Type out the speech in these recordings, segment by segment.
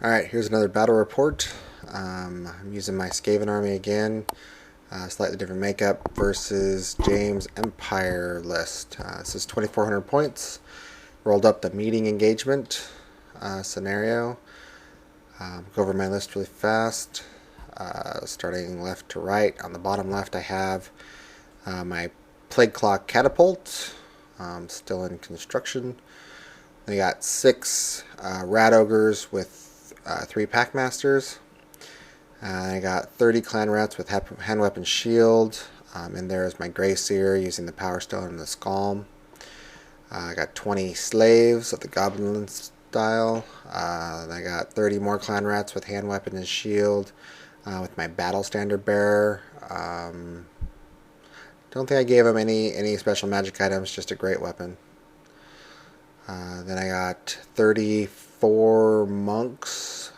Alright, here's another battle report. I'm using my Skaven army again. Slightly different makeup versus James Empire list. This is 2,400 points. Rolled up the meeting engagement scenario. Go over my list really fast. Starting left to right. On the bottom left I have my Plague Claw Catapult. Still in construction. I got 6 Rat Ogres with 3 Packmasters. I got 30 Clan Rats with Hand Weapon Shield. And there's my Grey Seer using the Power Stone and the Scalm. I got 20 Slaves of the Goblin style. I got 30 more Clan Rats with Hand Weapon and Shield with my Battle Standard Bearer. Don't think I gave him any special magic items, just a great weapon. Then I got 34 monks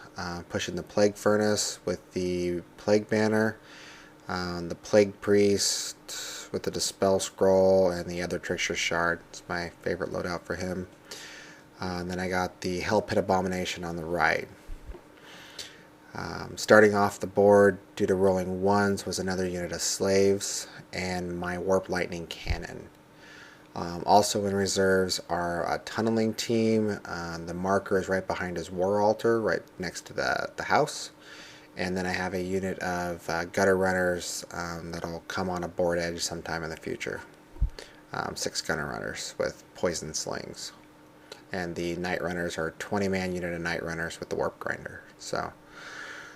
pushing the Plague Furnace with the Plague Banner, the Plague Priest with the Dispel Scroll, and the other Trickster Shard. It's my favorite loadout for him. And then I got the Hell Pit Abomination on the right. Starting off the board, due to rolling ones, was another unit of Slaves and my Warp Lightning Cannon. Also in reserves are a tunneling team. The marker is right behind his war altar, right next to the house. And then I have a unit of gutter runners that'll come on a board edge sometime in the future. 6 gunner runners with poison slings. And the night runners are a 20-man unit of night runners with the warp grinder. So,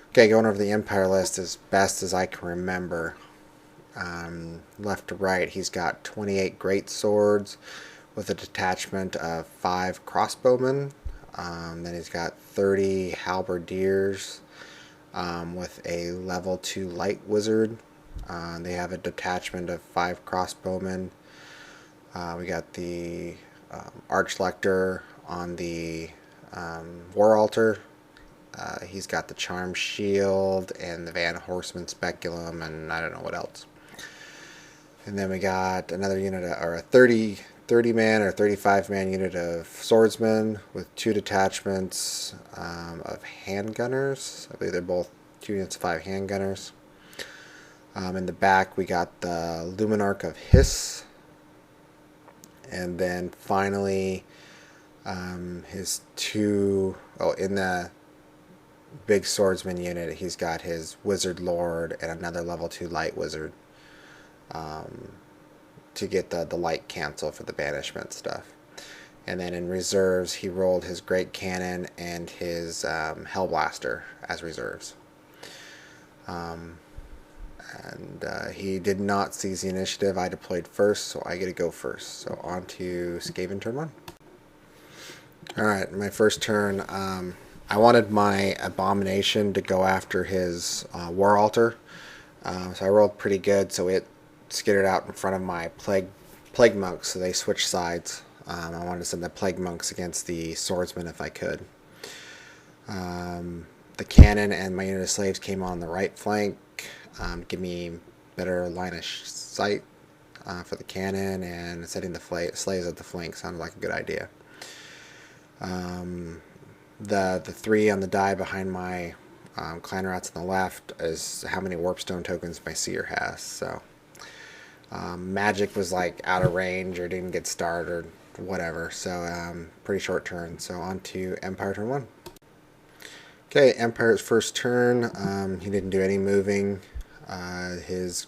okay, going over the Empire list as best as I can remember. Left to right, he's got 28 great swords with a detachment of 5 crossbowmen. Then he's got 30 halberdiers with a level 2 light wizard. They have a detachment of 5 crossbowmen. We got the Archlector on the war altar. He's got the Charm Shield and the Van Horseman Speculum, and I don't know what else. And then we got another unit, or a 30-man or 35-man unit of swordsmen with 2 detachments of handgunners. I believe they're both 2 units of 5 handgunners. In the back we got the Luminarch of Hiss. And then finally his 2... Oh, in the big swordsman unit he's got his Wizard Lord and another level 2 light wizard. To get the light cancel for the banishment stuff. And then in reserves he rolled his Great Cannon and his Hellblaster as reserves. He did not seize the initiative. I deployed first, so I get to go first. So on to Skaven turn 1. Alright, my first turn, I wanted my Abomination to go after his War Altar. So I rolled pretty good, so it skittered out in front of my plague monks, so they switched sides. I wanted to send the plague monks against the swordsmen if I could. The cannon and my unit of slaves came on the right flank, give me better line of sight for the cannon, and setting the slaves at the flank sounded like a good idea. The 3 on the die behind my Clan Rats on the left is how many Warpstone tokens my Seer has. So magic was like out of range or didn't get started or whatever. So pretty short turn. So on to Empire turn 1. Okay, Empire's first turn. He didn't do any moving. His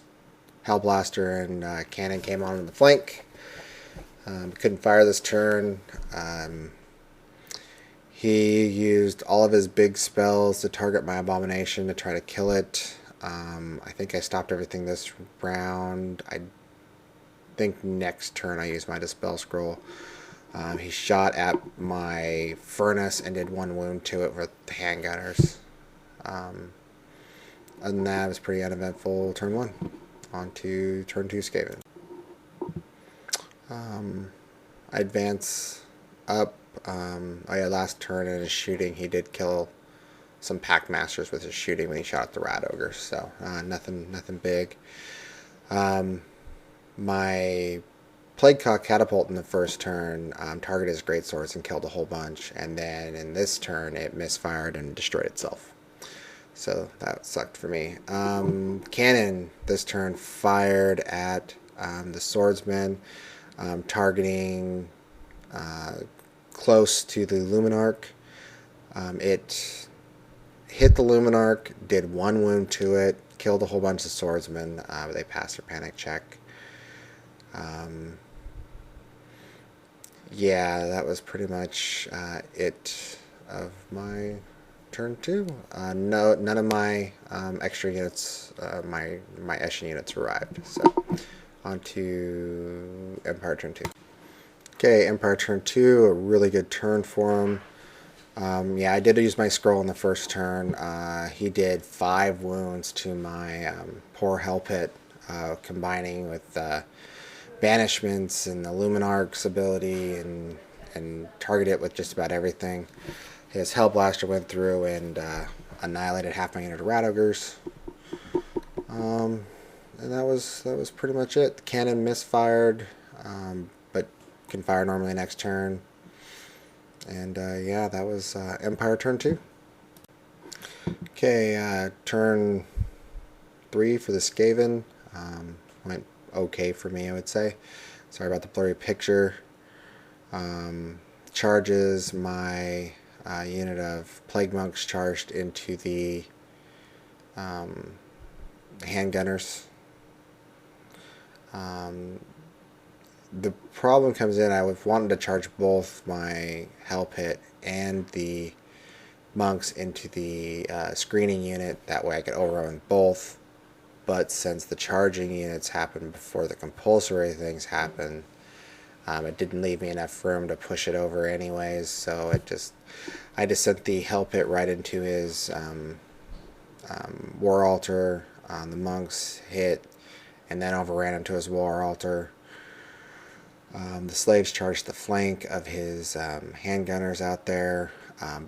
Hellblaster and cannon came on the flank. Couldn't fire this turn. He used all of his big spells to target my Abomination to try to kill it. I think I stopped everything this round. I think next turn I used my Dispel Scroll. He shot at my Furnace and did 1 wound to it with the handgunners. Other than that, it was pretty uneventful turn 1. On to turn 2 Skaven. I advance up. Last turn in his shooting, he did kill some Packmasters with his shooting when he shot at the Rat Ogres. So nothing big. My Plague Cock Catapult in the first turn targeted his greatswords and killed a whole bunch, and then in this turn it misfired and destroyed itself. So that sucked for me. Cannon this turn fired at the swordsman, targeting close to the Luminarch. It hit the Luminarch, did 1 wound to it, killed a whole bunch of swordsmen. They passed their panic check. Yeah, that was pretty much it of my turn 2. No, none of my extra units, my Eshin units arrived. So on to Empire turn 2. Okay, Empire turn 2, a really good turn for him. Yeah, I did use my scroll in the first turn. He did 5 wounds to my poor Hell Pit, combining with banishments and the Luminarch's ability and target it with just about everything. His Hell Blaster went through and annihilated half my unit of Rat Ogres. And that was pretty much it. The cannon misfired, but can fire normally next turn. And yeah, that was Empire turn 2. Okay, turn 3 for the Skaven. Went okay for me, I would say. Sorry about the blurry picture. Charges, my unit of Plague Monks charged into the handgunners. The problem comes in, I wanted to charge both my Hell Pit and the monks into the screening unit. That way I could overrun both. But since the charging units happened before the compulsory things happened, it didn't leave me enough room to push it over anyways. So I just sent the Hell Pit right into his War Altar. The monks hit and then overran into his War Altar. The slaves charged the flank of his handgunners out there,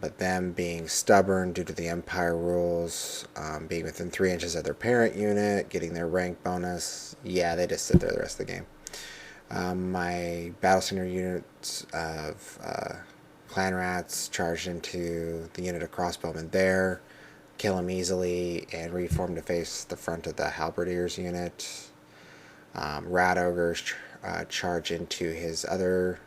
but them being stubborn due to the Empire rules, being within 3 inches of their parent unit, getting their rank bonus, yeah, they just sit there the rest of the game. My Battle Center units of Clan Rats charged into the unit of crossbowmen there, kill him easily, and reform to face the front of the Halberdiers unit. Rat Ogres charge into his other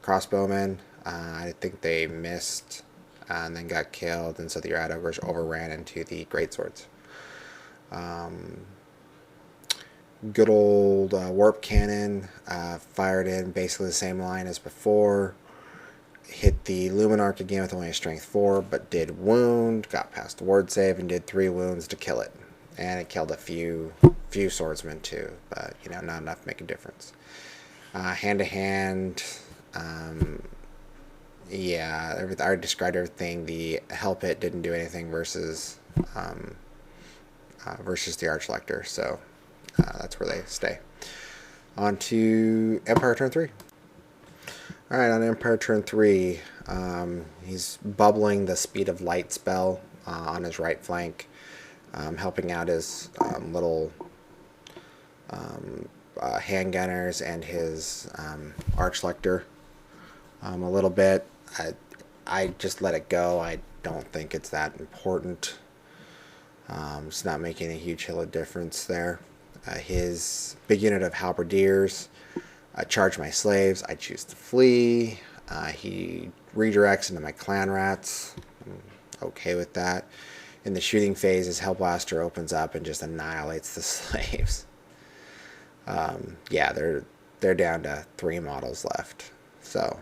crossbowmen. I think they missed and then got killed, and so the Rat Ogres overran into the greatswords. Good old Warp Cannon fired in basically the same line as before. Hit the Luminarch again with only a strength 4, but did wound, got past the ward save, and did 3 wounds to kill it. And it killed a few swordsmen too, but not enough to make a difference. Hand to hand, yeah, I already described everything. The Hell Pit didn't do anything versus the Archlector, so that's where they stay. On to Empire turn 3. Alright, on Empire turn 3, he's bubbling the Speed of Light spell on his right flank, helping out his little handgunners and his Archlector a little bit. I just let it go. I don't think it's that important. It's not making a huge hill of difference there. His big unit of Halberdiers charge my slaves. I choose to flee. He redirects into my Clan Rats. I'm okay with that. In the shooting phase, his Hell Blaster opens up and just annihilates the slaves. Yeah, they're down to 3 models left. So,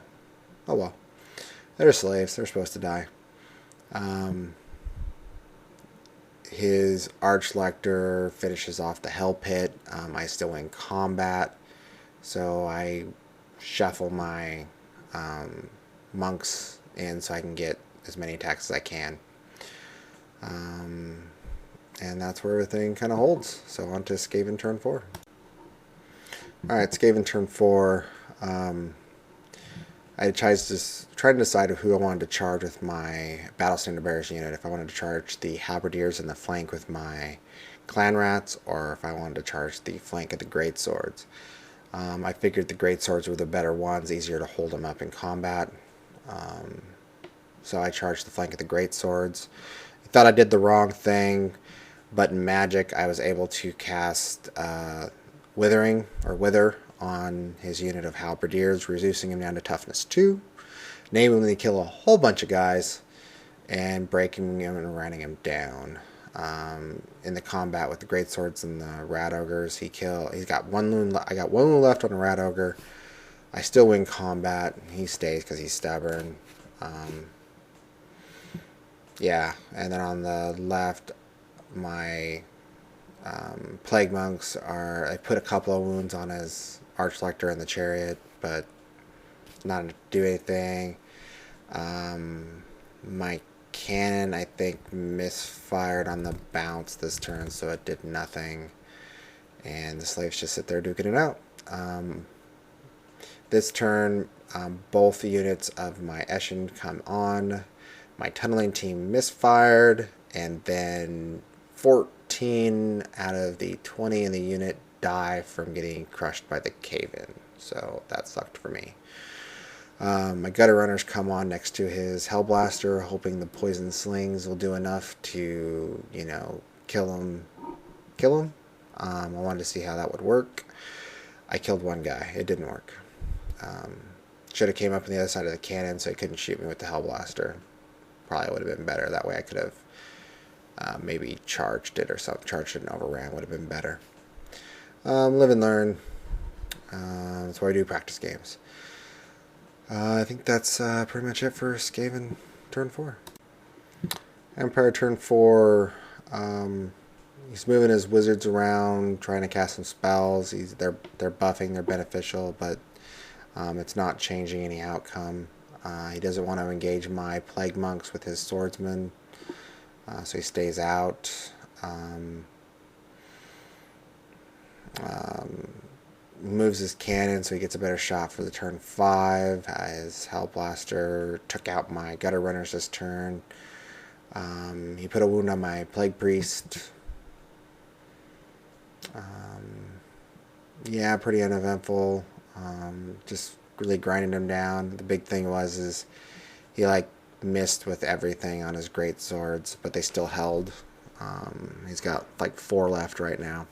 oh well. They're slaves. They're supposed to die. His Archlector finishes off the Hell Pit. I still win combat. So I shuffle my monks in so I can get as many attacks as I can. And that's where everything kind of holds. So on to Skaven turn 4. Alright, Skaven turn 4. I tried to decide who I wanted to charge with my Battle Standard Bearers unit. If I wanted to charge the Halberdiers in the flank with my Clan Rats, or if I wanted to charge the flank of the Great Swords. I figured the great swords were the better ones, easier to hold them up in combat. So I charged the flank of the great swords. I thought I did the wrong thing, but in Magic I was able to cast Withering or Wither on his unit of halberdiers, reducing him down to toughness 2, namely kill a whole bunch of guys and breaking him and running him down. In the combat with the great swords and the rat ogres, he's got one wound. I got one wound left on the rat ogre. I still win combat. He stays because he's stubborn. Yeah, and then on the left, my plague monks are. I put a couple of wounds on his archlector and the chariot, but not to do anything. My cannon, I think, misfired on the bounce this turn, so it did nothing. And the slaves just sit there duking it out. This turn, both units of my Eshin come on. My tunneling team misfired, and then 14 out of the 20 in the unit die from getting crushed by the cave-in. So that sucked for me. My gutter runners come on next to his Hellblaster, hoping the poison slings will do enough to, kill him. I wanted to see how that would work. I killed one guy. It didn't work. Should have came up on the other side of the cannon so he couldn't shoot me with the Hellblaster. Probably would have been better. That way I could have maybe charged it or something. Charged it and overran would have been better. Live and learn. That's why I do practice games. I think that's pretty much it for Skaven turn 4. Empire turn 4. He's moving his wizards around, trying to cast some spells. They're buffing, they're beneficial, but it's not changing any outcome. He doesn't want to engage my plague monks with his swordsmen, so he stays out. Moves his cannon so he gets a better shot for the turn 5. His Hellblaster took out my gutter runners this turn. He put a wound on my plague priest. Yeah, pretty uneventful. Just really grinding him down. The big thing is he missed with everything on his great swords, but they still held. He's got 4 left right now.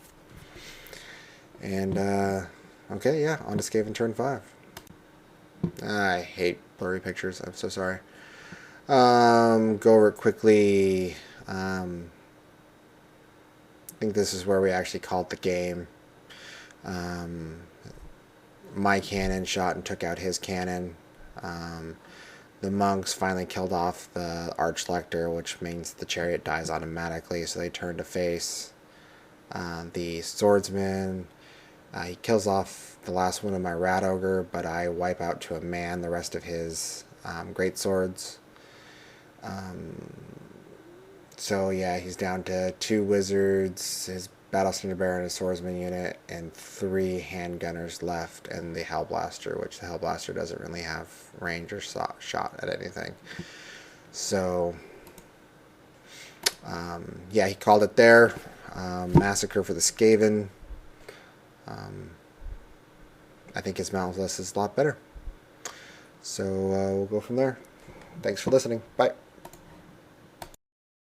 And okay, yeah, on to Skaven turn 5. I hate blurry pictures. I'm so sorry. Go over it quickly. I think this is where we actually called the game. My cannon shot and took out his cannon. The monks finally killed off the archlector, which means the chariot dies automatically, so they turn to face the swordsman. He kills off the last one of my rat ogre, but I wipe out to a man the rest of his great swords. So yeah, he's down to 2 wizards, his battle standard bearer and his swordsman unit, and 3 handgunners left, and the Hellblaster, which the Hellblaster doesn't really have range or shot at anything. So yeah, he called it there. Massacre for the Skaven. I think his mountain list is a lot better. So we'll go from there. Thanks for listening. Bye.